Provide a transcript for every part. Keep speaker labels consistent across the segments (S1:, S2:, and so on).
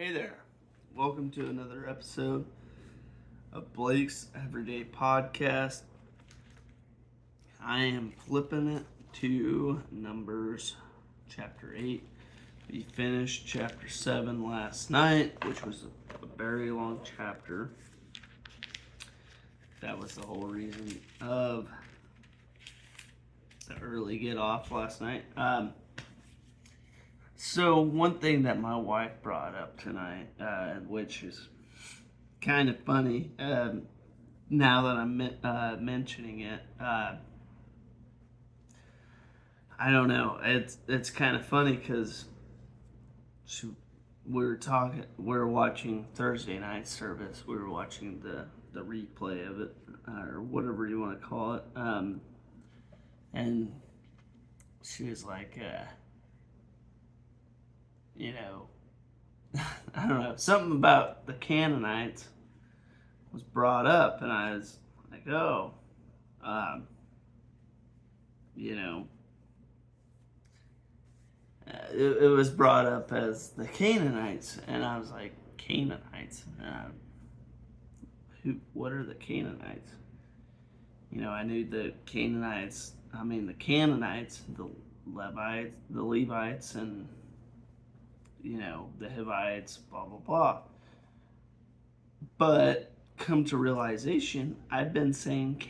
S1: Hey there, welcome to another episode of Blake's Everyday Podcast. I am flipping it to Numbers chapter 8. We finished chapter 7 last night, which was a very long chapter. That was the whole reason of the early get off last night. So one thing that my wife brought up tonight, which is kind of funny, now that I'm mentioning it, I don't know. It's kind of funny because we were watching Thursday night service. We were watching the replay of it, or whatever you want to call it, and she was like, I don't know, something about the Canaanites was brought up, and I was like, oh, um, you know, it was brought up as the Canaanites, and I was like, Canaanites? What are the Canaanites? I knew the Canaanites, the Canaanites, the Levites, and, the Hivites, blah, blah, blah. But come to realization, I've been saying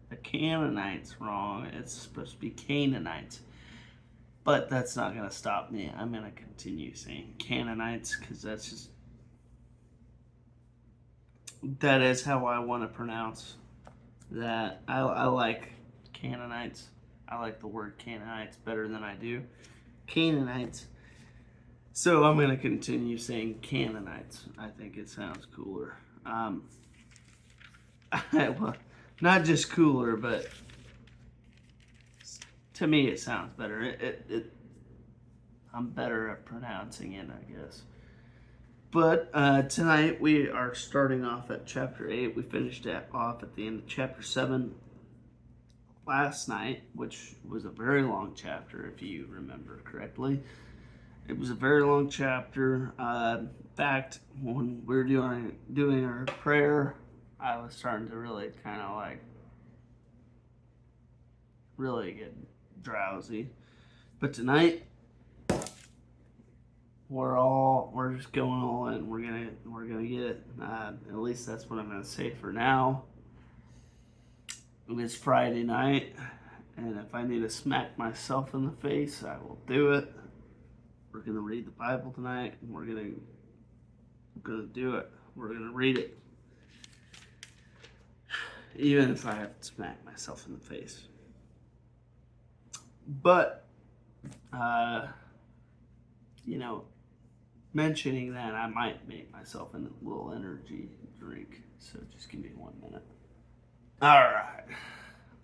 S1: the Canaanites wrong. It's supposed to be Canaanites. But that's not going to stop me. I'm going to continue saying Canaanites because that is how I want to pronounce that. I like Canaanites. I like the word Canaanites better than I do Canaanites. So I'm going to continue saying Canaanites. I think it sounds cooler. Well, not just cooler, but to me it sounds better. I'm better at pronouncing it, I guess. But tonight we are starting off at chapter 8. We finished off at the end of chapter 7 last night, which was a very long chapter, if you remember correctly. It was a very long chapter. In fact, when we were doing our prayer, I was starting to really kind of really get drowsy. But tonight, we're just going all in. We're gonna get it. At least that's what I'm gonna say for now. It's Friday night, and if I need to smack myself in the face, I will do it. We're gonna read the Bible tonight, and we're gonna do it. We're gonna read it, even if I have to smack myself in the face. But, mentioning that, I might make myself a little energy drink. So just give me 1 minute. All right,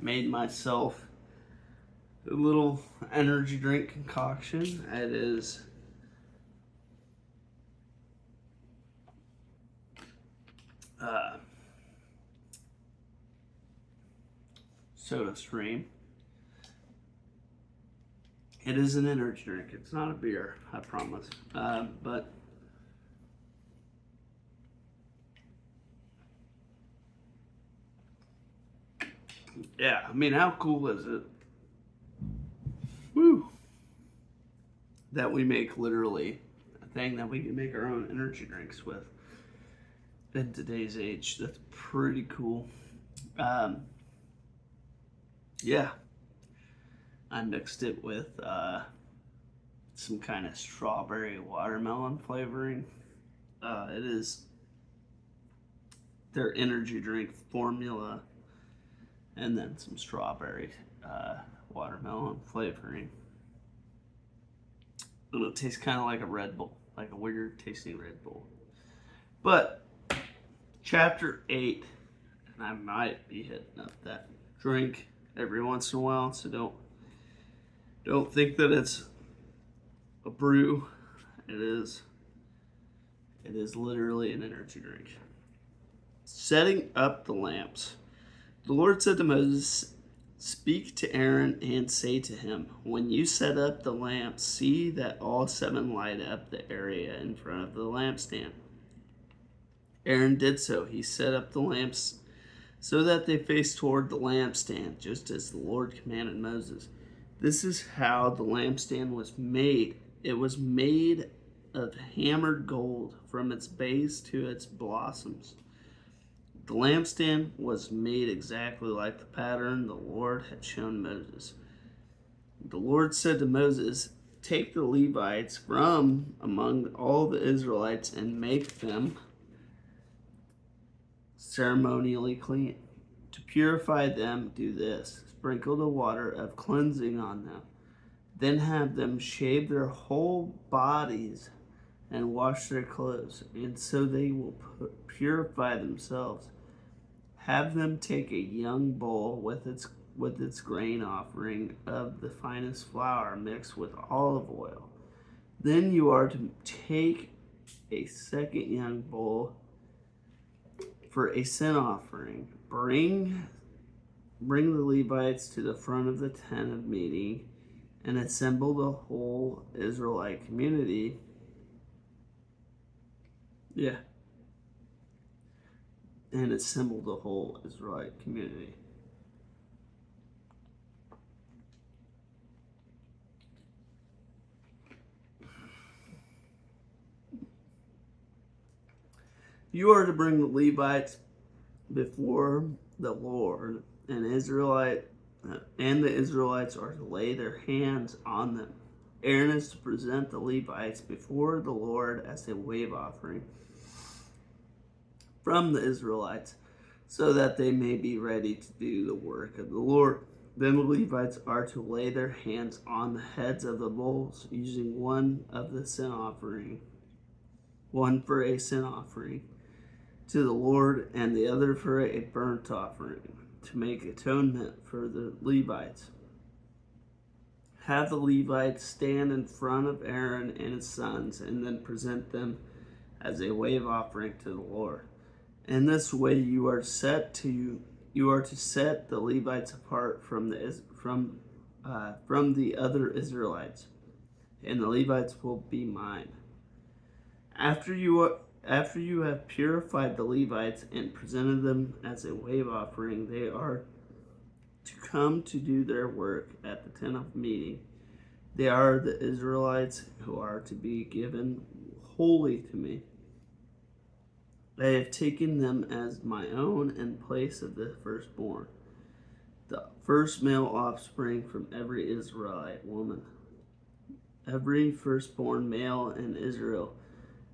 S1: made myself a little energy drink concoction. It is SodaStream. It is an energy drink. It's not a beer, I promise. But yeah, how cool is it? Woo! That we make literally a thing that we can make our own energy drinks with in today's age. That's pretty cool. Yeah. I mixed it with some kind of strawberry watermelon flavoring. It is their energy drink formula, and then some strawberry watermelon flavoring. And it tastes kind of like a Red Bull, like a weird tasting Red Bull. But chapter 8, and I might be hitting up that drink every once in a while, so don't think that it's a brew. It is literally an energy drink. Setting up the lamps. The Lord said to Moses, Speak to Aaron and say to him, when you set up the lamps, see that all 7 light up the area in front of the lampstand. Aaron did so. He set up the lamps so that they faced toward the lampstand, just as the Lord commanded Moses. This is how the lampstand was made. It was made of hammered gold from its base to its blossoms. The lampstand was made exactly like the pattern the Lord had shown Moses. The Lord said to Moses, take the Levites from among all the Israelites and make them ceremonially clean. To purify them, do this: sprinkle the water of cleansing on them. Then have them shave their whole bodies and wash their clothes, and so they will purify themselves. Have them take a young bull with its grain offering of the finest flour mixed with olive oil. Then you are to take a second young bull for a sin offering. Bring the Levites to the front of the tent of meeting and assemble the whole Israelite community. And assemble the whole Israelite community. You are to bring the Levites before the Lord, and the Israelites are to lay their hands on them. Aaron is to present the Levites before the Lord as a wave offering from the Israelites, so that they may be ready to do the work of the Lord. Then the Levites are to lay their hands on the heads of the bulls, using one for a sin offering to the Lord, and the other for a burnt offering, to make atonement for the Levites. Have the Levites stand in front of Aaron and his sons, and then present them as a wave offering to the Lord. In this way you are to set the Levites apart from the other Israelites, and the Levites will be mine. After you have purified the Levites and presented them as a wave offering, they are to come to do their work at the tent of meeting. They are the Israelites who are to be given wholly to me. I have taken them as my own in place of the firstborn, the first male offspring from every Israelite woman. Every firstborn male in Israel,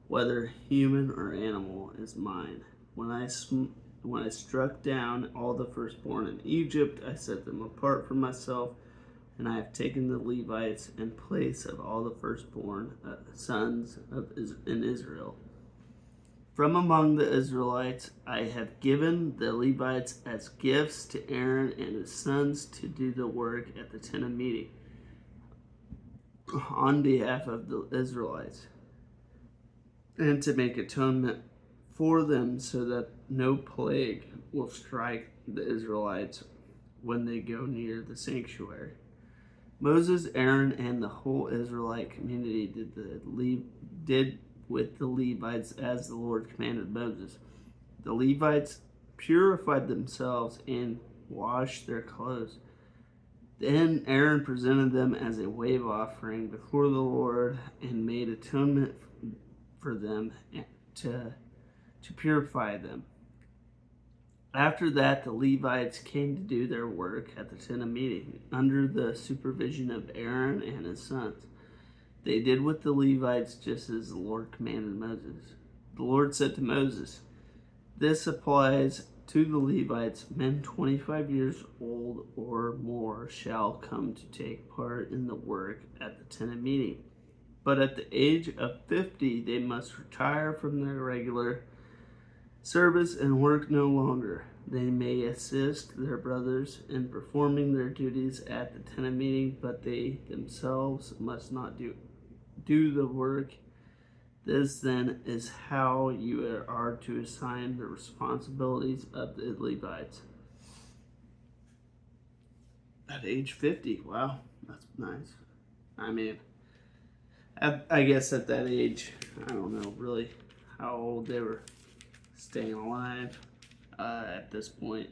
S1: whether human or animal, is mine. When I struck down all the firstborn in Egypt, I set them apart for myself, and I have taken the Levites in place of all the firstborn sons in Israel. From among the Israelites, I have given the Levites as gifts to Aaron and his sons to do the work at the tent of meeting on behalf of the Israelites, and to make atonement for them so that no plague will strike the Israelites when they go near the sanctuary. Moses, Aaron, and the whole Israelite community did with the Levites as the Lord commanded Moses. The Levites purified themselves and washed their clothes. Then Aaron presented them as a wave offering before the Lord and made atonement for them to purify them. After that, the Levites came to do their work at the tent of meeting under the supervision of Aaron and his sons. They did with the Levites just as the Lord commanded Moses. The Lord said to Moses, this applies to the Levites: men 25 years old or more shall come to take part in the work at the tent of meeting. But at the age of 50, they must retire from their regular service and work no longer. They may assist their brothers in performing their duties at the tent of meeting, but they themselves must not do the work. This then is how you are to assign the responsibilities of the Levites. At age 50, wow, that's nice. I mean, I guess at that age, I don't know really how old they were staying alive at this point.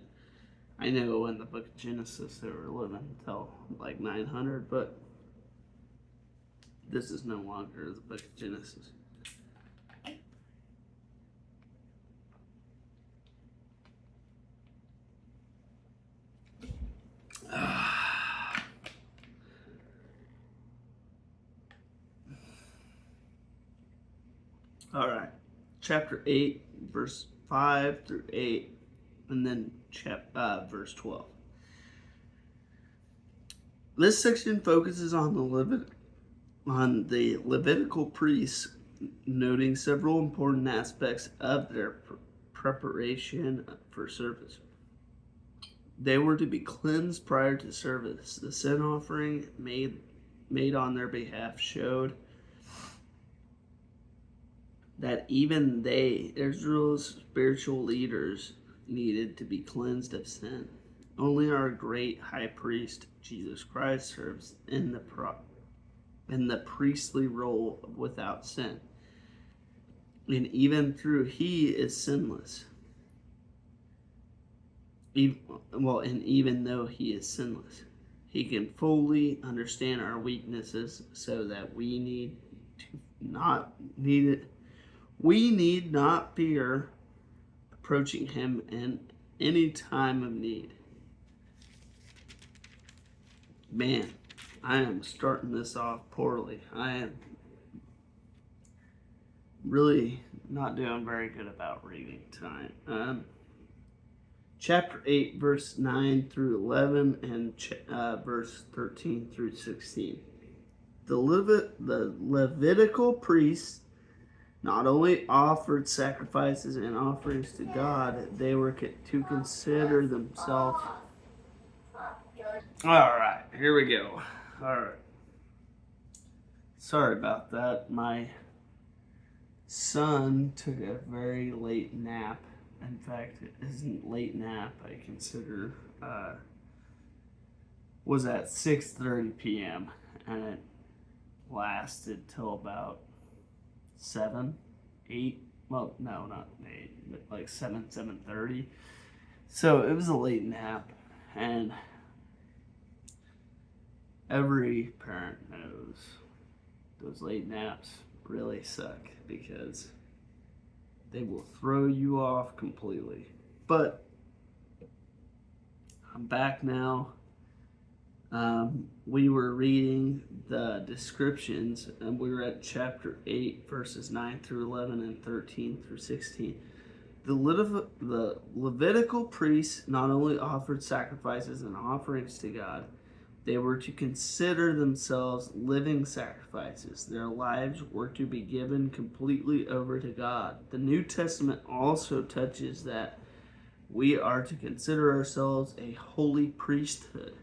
S1: I know in the book of Genesis they were living until like 900, but this is no longer the book of Genesis. All right, chapter 8, verse 5 through 8, and then verse 12. This section focuses on the Levitical priests, noting several important aspects of their preparation for service. They were to be cleansed prior to service. The sin offering made on their behalf showed that even they, Israel's spiritual leaders, needed to be cleansed of sin. Only our great high priest, Jesus Christ, serves in the priestly role without sin. And even through he is sinless. And even though he is sinless, he can fully understand our weaknesses so that we need not fear approaching him in any time of need. Man, I am starting this off poorly. I am really not doing very good about reading tonight. Chapter 8, verse 9 through 11, and verse 13 through 16. The Levitical priests not only offered sacrifices and offerings to God, they were to consider themselves. All right, here we go. All right. Sorry about that. My son took a very late nap. In fact, it isn't late nap. I consider was at 6:30 p.m. and it lasted till about 7, 8. Well, no, not 8, but like 7:30. So it was a late nap, and every parent knows those late naps really suck because they will throw you off completely. But I'm back now. We were reading the descriptions, and we were at chapter 8, verses 9 through 11 and 13 through 16. The Levitical priests not only offered sacrifices and offerings to God, they were to consider themselves living sacrifices. Their lives were to be given completely over to God. The New Testament also touches that we are to consider ourselves a holy priesthood,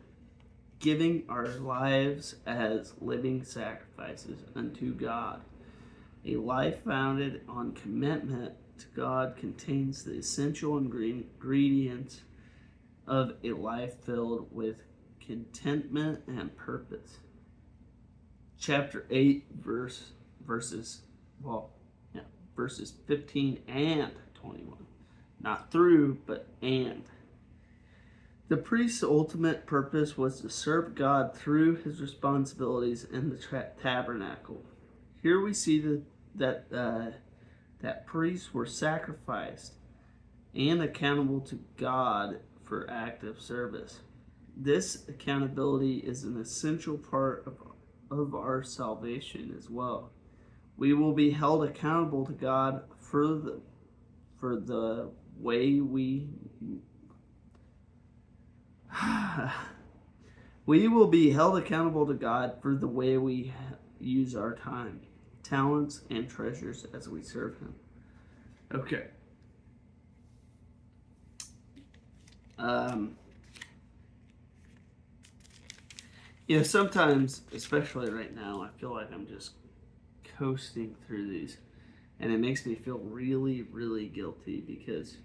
S1: giving our lives as living sacrifices unto God. A life founded on commitment to God contains the essential ingredients of a life filled with contentment and purpose. Chapter 8, verses 15 and 21. Not through, but and. The priest's ultimate purpose was to serve God through his responsibilities in the tabernacle. Here we see that priests were sacrificed and accountable to God for active service. This accountability is an essential part of our salvation as well. We will be held accountable to God for the way we will be held accountable to God for the way we use our time, talents, and treasures as we serve him. Okay. Sometimes, especially right now, I feel like I'm just coasting through these, and it makes me feel really, really guilty because,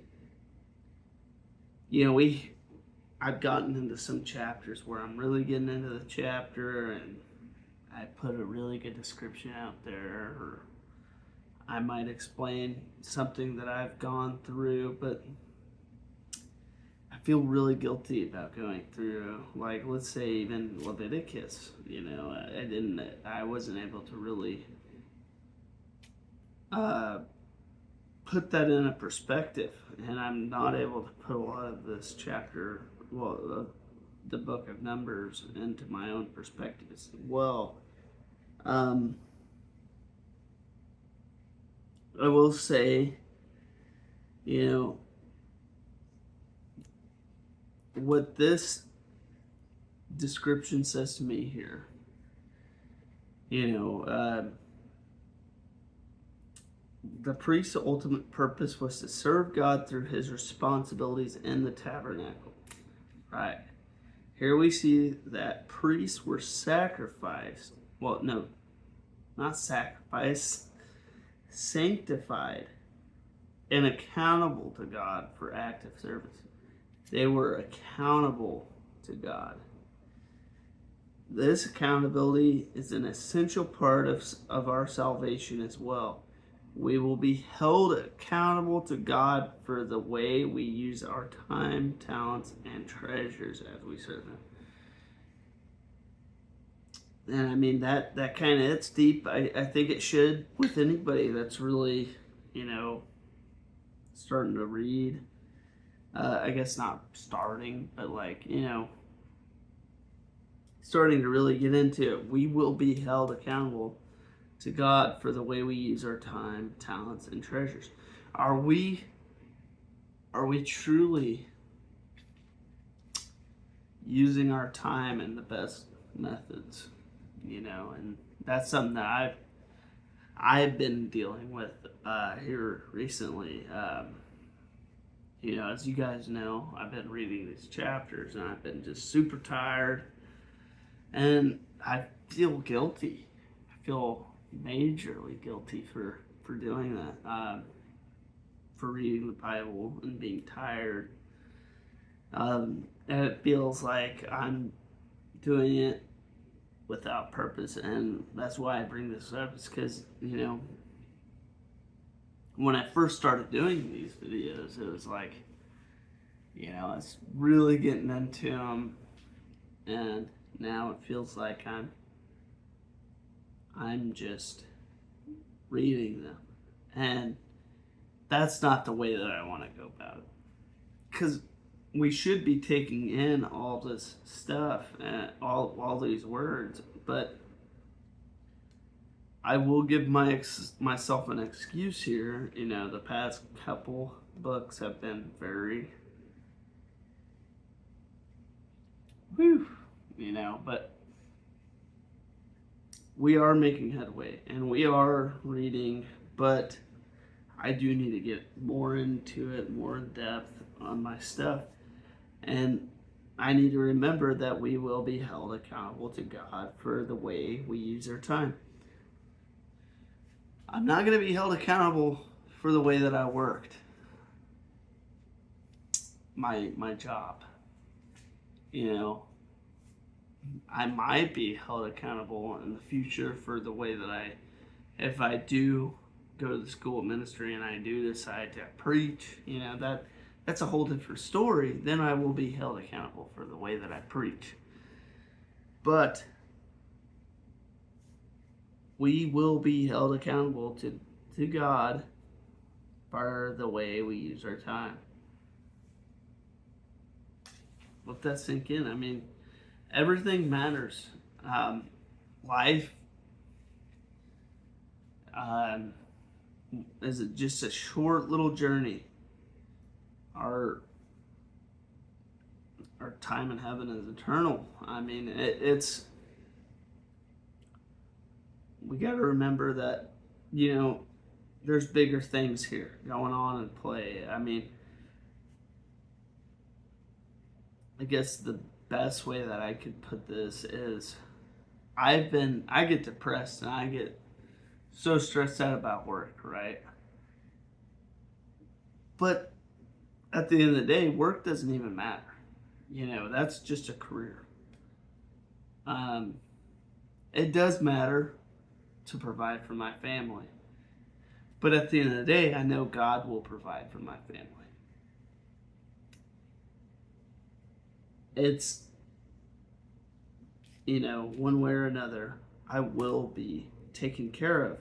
S1: I've gotten into some chapters where I'm really getting into the chapter and I put a really good description out there, or I might explain something that I've gone through, but I feel really guilty about going through, like, let's say even Leviticus. I wasn't able to really uh, put that in a perspective, and I'm not able to put a lot of this chapter, the book of Numbers, into my own perspective as well. I will say, what this description says to me here, the priest's ultimate purpose was to serve God through his responsibilities in the tabernacle. Right. Here we see that priests were sacrificed. Well, no, not sacrificed, sanctified and accountable to God for active service. They were accountable to God. This accountability is an essential part of our salvation as well. We will be held accountable to God for the way we use our time, talents, and treasures as we serve Him. And I mean, that kind of hits deep. I think it should with anybody that's really, starting to read. I guess not starting, but starting to really get into it. We will be held accountable to God for the way we use our time, talents, and treasures. Are we truly using our time in the best methods? And that's something that I've been dealing with here recently. As you guys know, I've been reading these chapters and I've been just super tired, and I feel guilty. I feel majorly guilty for doing that, for reading the Bible and being tired. And it feels like I'm doing it without purpose, and that's why I bring this up, is because, when I first started doing these videos, it was like, I was really getting into them, and now it feels like I'm just reading them, and that's not the way that I want to go about it, because we should be taking in all this stuff and all these words, but I will give myself an excuse here. The past couple books have been very, but we are making headway and we are reading, but I do need to get more into it, more in depth on my stuff. And I need to remember that we will be held accountable to God for the way we use our time. I'm not going to be held accountable for the way that I worked my job. I might be held accountable in the future for the way that if I do go to the school of ministry and I do decide to preach, that's a whole different story. Then I will be held accountable for the way that I preach. But we will be held accountable to God for the way we use our time. Let that sink in. I mean, everything matters. Life is just a short little journey. Our time in heaven is eternal. I mean, it's we got to remember that, there's bigger things here going on in play. I mean, I guess the best way that I could put this is I get depressed and I get so stressed out about work, right? But at the end of the day, work doesn't even matter. That's just a career. It does matter to provide for my family. But at the end of the day, I know God will provide for my family. It's, one way or another, I will be taken care of.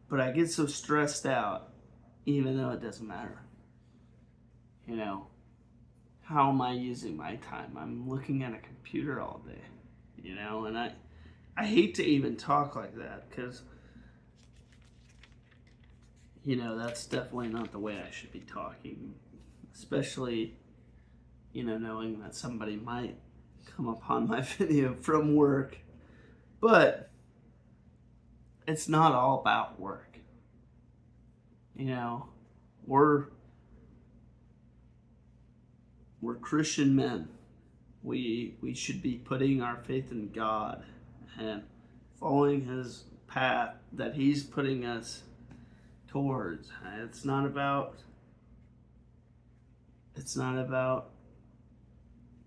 S1: But I get so stressed out, even though it doesn't matter. How am I using my time? I'm looking at a computer all day, and I hate to even talk like that because, that's definitely not the way I should be talking, especially, knowing that somebody might come upon my video from work. But it's not all about work. We're Christian men. We should be putting our faith in God and following His path that He's putting us towards. It's not about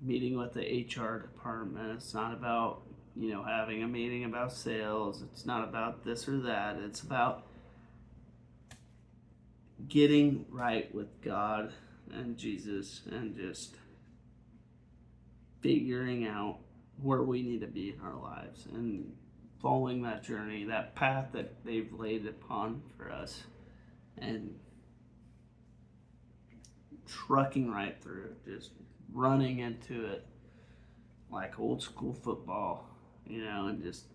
S1: meeting with the HR department. It's not about having a meeting about sales. It's not about this or that. It's about getting right with God and Jesus and just figuring out where we need to be in our lives and following that journey, that path that they've laid upon for us, and trucking right through it, just running into it like old school football, and just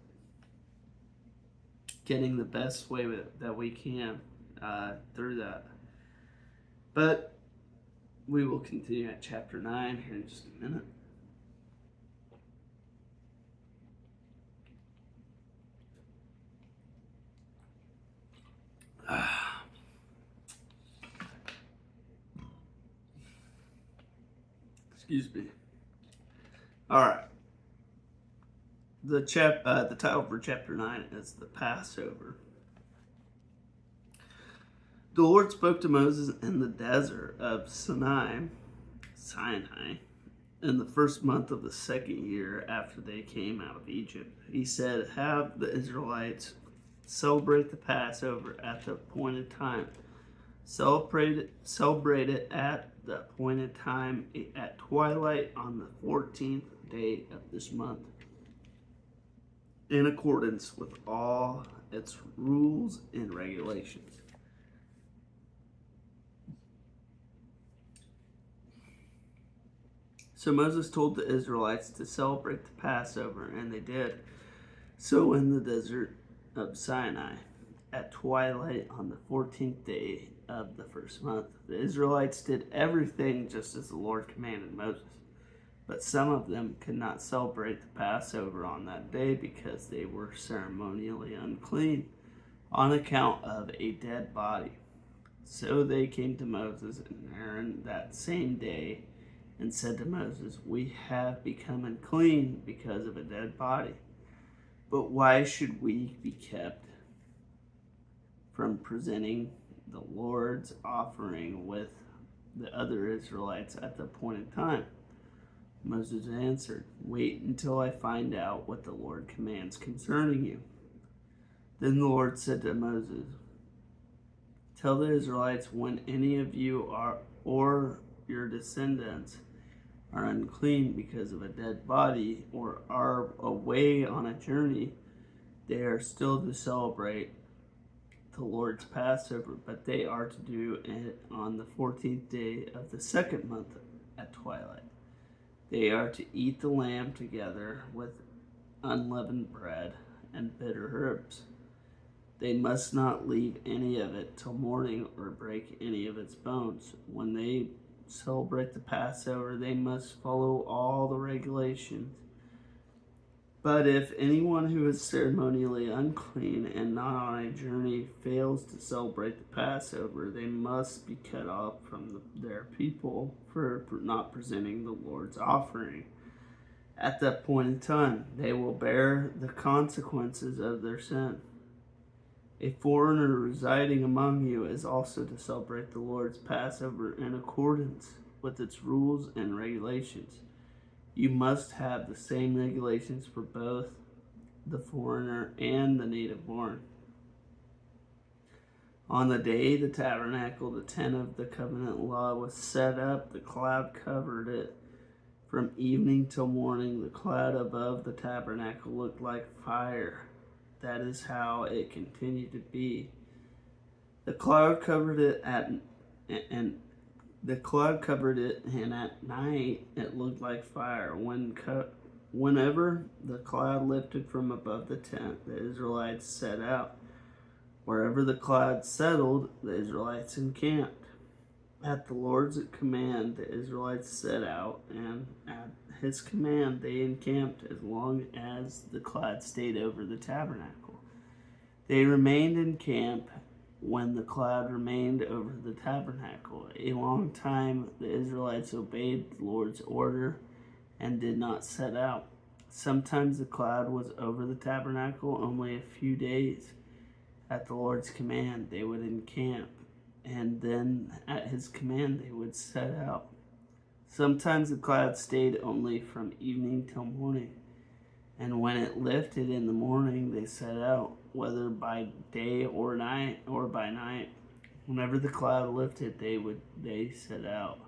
S1: getting the best way that we can through that. But we will continue at chapter 9 here in just a minute. Excuse me. All right. The title for chapter 9 is the Passover. The Lord spoke to Moses in the desert of Sinai, in the first month of the second year after they came out of Egypt. He said, "Have the Israelites celebrate the Passover at the appointed time. Celebrate it at the appointed time at twilight on the 14th day of this month, in accordance with all its rules and regulations." So Moses told the Israelites to celebrate the Passover, and they did so in the desert of Sinai at twilight on the 14th day of the first month. The Israelites did everything just as the Lord commanded Moses. But some of them could not celebrate the Passover on that day because they were ceremonially unclean on account of a dead body. So they came to Moses and Aaron that same day and said to Moses, "We have become unclean because of a dead body. But why should we be kept from presenting the Lord's offering with the other Israelites at the appointed time?" Moses answered, "Wait until I find out what the Lord commands concerning you." Then the Lord said to Moses, "Tell the Israelites, when any of you or your descendants are unclean because of a dead body or are away on a journey, they are still to celebrate the Lord's Passover, but they are to do it on the 14th day of the second month at twilight. They are to eat the lamb together with unleavened bread and bitter herbs. They must not leave any of it till morning or break any of its bones. When they celebrate the Passover, they must follow all the regulations. But if anyone who is ceremonially unclean and not on a journey fails to celebrate the Passover, they must be cut off from their people for not presenting the Lord's offering. At that point in time, they will bear the consequences of their sin. A foreigner residing among you is also to celebrate the Lord's Passover in accordance with its rules and regulations. You must have the same regulations for both the foreigner and the native born. On the day the tabernacle, the tent of the covenant law, was set up, the cloud covered it. From evening till morning, the cloud above the tabernacle looked like fire. That is how it continued to be. The cloud covered it and at night it looked like fire. Whenever the cloud lifted from above the tent, the Israelites set out. Wherever the cloud settled, the Israelites encamped. At the Lord's command, the Israelites set out, and at his command, they encamped as long as the cloud stayed over the tabernacle. They remained in camp when the cloud remained over the tabernacle. A long time, the Israelites obeyed the Lord's order and did not set out. Sometimes the cloud was over the tabernacle only a few days. At the Lord's command, they would encamp, and then at his command, they would set out. Sometimes the cloud stayed only from evening till morning, and when it lifted in the morning, they set out, whether by day or night or by night. Whenever the cloud lifted, they set out.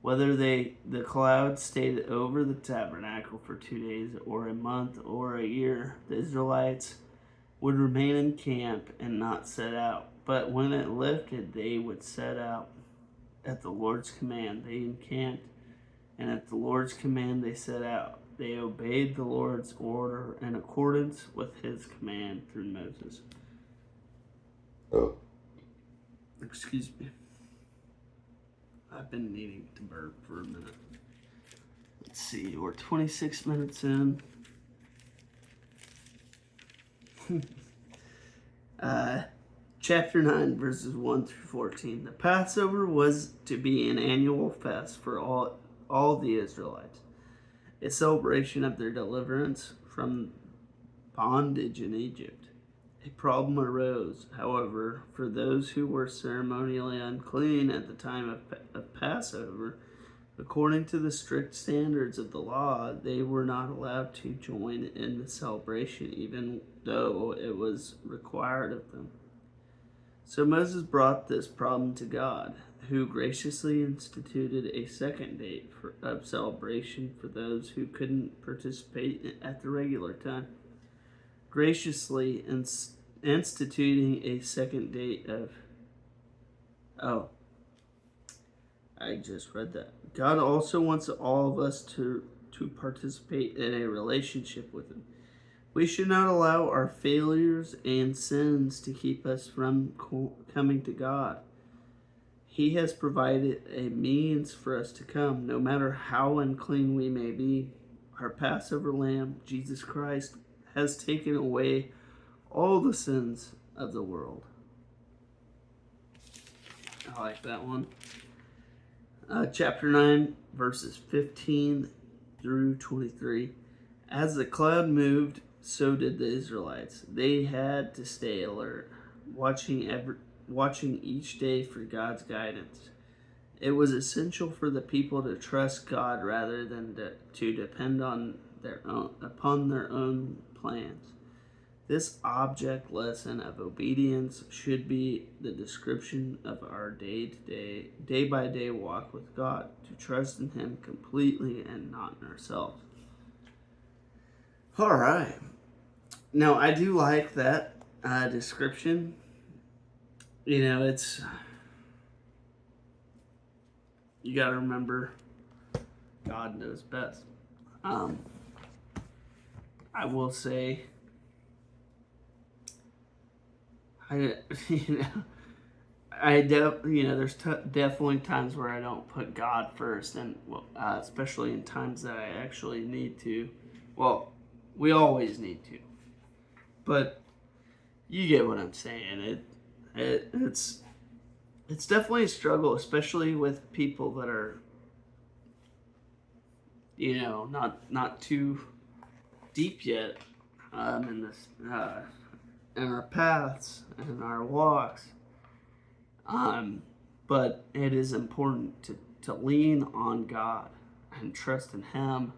S1: Whether the cloud stayed over the tabernacle for 2 days or a month or a year, the Israelites would remain in camp and not set out. But when it lifted, they would set out. At the Lord's command, they encamped, and at the Lord's command, they set out. They obeyed the Lord's order in accordance with his command through Moses. Excuse me. I've been needing to burp for a minute. Let's see, we're 26 minutes in. Chapter 9, verses 1 through 14. The Passover was to be an annual fest for all the Israelites, a celebration of their deliverance from bondage in Egypt. A problem arose, however, for those who were ceremonially unclean at the time of Passover. According to the strict standards of the law, they were not allowed to join in the celebration, even though it was required of them. So Moses brought this problem to God, who graciously instituted a second date of celebration for those who couldn't participate at the regular time. Graciously instituting a second date of... Oh, I just read that. God also wants all of us to participate in a relationship with him. We should not allow our failures and sins to keep us from coming to God. He has provided a means for us to come, no matter how unclean we may be. Our Passover Lamb, Jesus Christ, has taken away all the sins of the world. I like that one. Chapter 9, verses 15 through 23. As the cloud moved, so did the Israelites. They had to stay alert, watching each day for God's guidance. It was essential for the people to trust God rather than to depend upon their own plans. This object lesson of obedience should be the description of our day-by-day walk with God, to trust in him completely and not in ourselves. All right. Now, I do like that description. You know, you got to remember, God knows best. I will say, there's definitely times where I don't put God first, and especially in times that I actually need to. Well, we always need to, but you get what I'm saying. It's definitely a struggle, especially with people that are, not too deep yet in this in our paths and our walks. But it is important to lean on God and trust in Him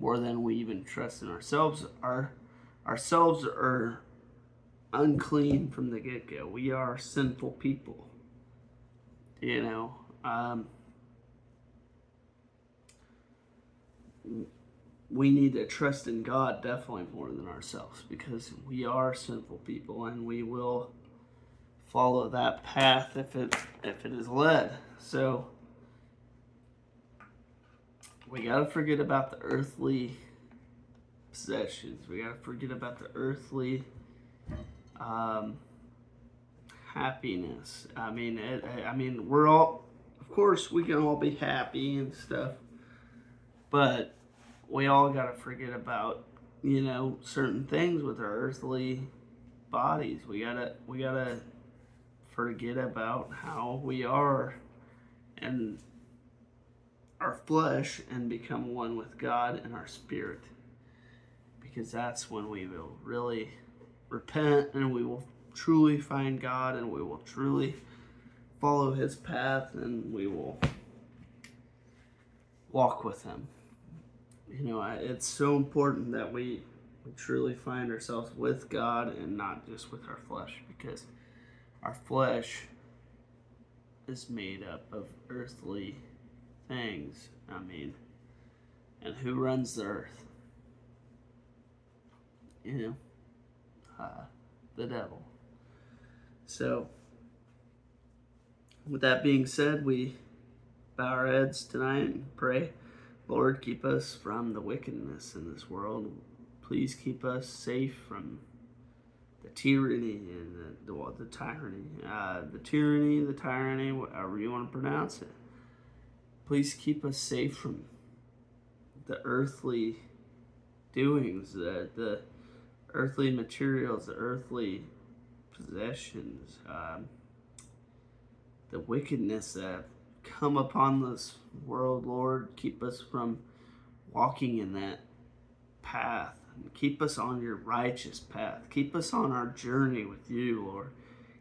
S1: more than we even trust in ourselves. Ourselves are unclean from the get-go. We are sinful people. You know, we need to trust in God definitely more than ourselves, because we are sinful people and we will follow that path if it is led. So we gotta forget about the earthly possessions. We gotta forget about the earthly happiness. I mean, we're all, of course, we can all be happy and stuff, but we all gotta forget about, certain things with our earthly bodies. We gotta forget about how we are and our flesh and become one with God and our spirit, because that's when we will really repent and we will truly find God and we will truly follow His path and we will walk with Him. It's so important that we truly find ourselves with God and not just with our flesh, because our flesh is made up of earthly things. And who runs the earth? The devil. So, with that being said, we bow our heads tonight and pray. Lord, keep us from the wickedness in this world. Please keep us safe from the tyranny and the tyranny, whatever you want to pronounce it. Please keep us safe from the earthly doings, the earthly materials, the earthly possessions, the wickedness that come upon this world. Lord, keep us from walking in that path. Keep us on your righteous path. Keep us on our journey with you, Lord.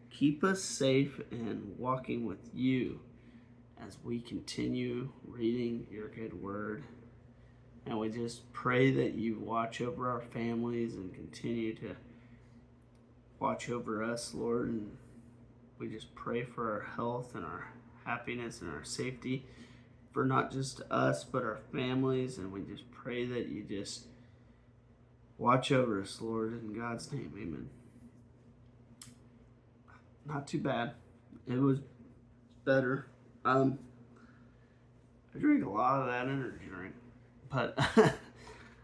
S1: Keep us safe and walking with you as we continue reading your good word. And we just pray that you watch over our families and continue to watch over us, Lord. And we just pray for our health and our happiness and our safety for not just us, but our families. And we just pray that you just watch over us, Lord, in God's name. Amen. Not too bad. It was better. I drink a lot of that energy drink. But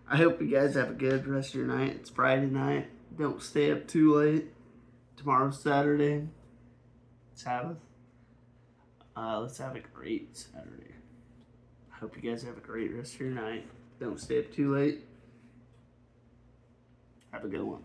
S1: I hope you guys have a good rest of your night. It's Friday night. Don't stay up too late. Tomorrow's Saturday. Sabbath. Let's have a great Saturday. I hope you guys have a great rest of your night. Don't stay up too late. Have a good one.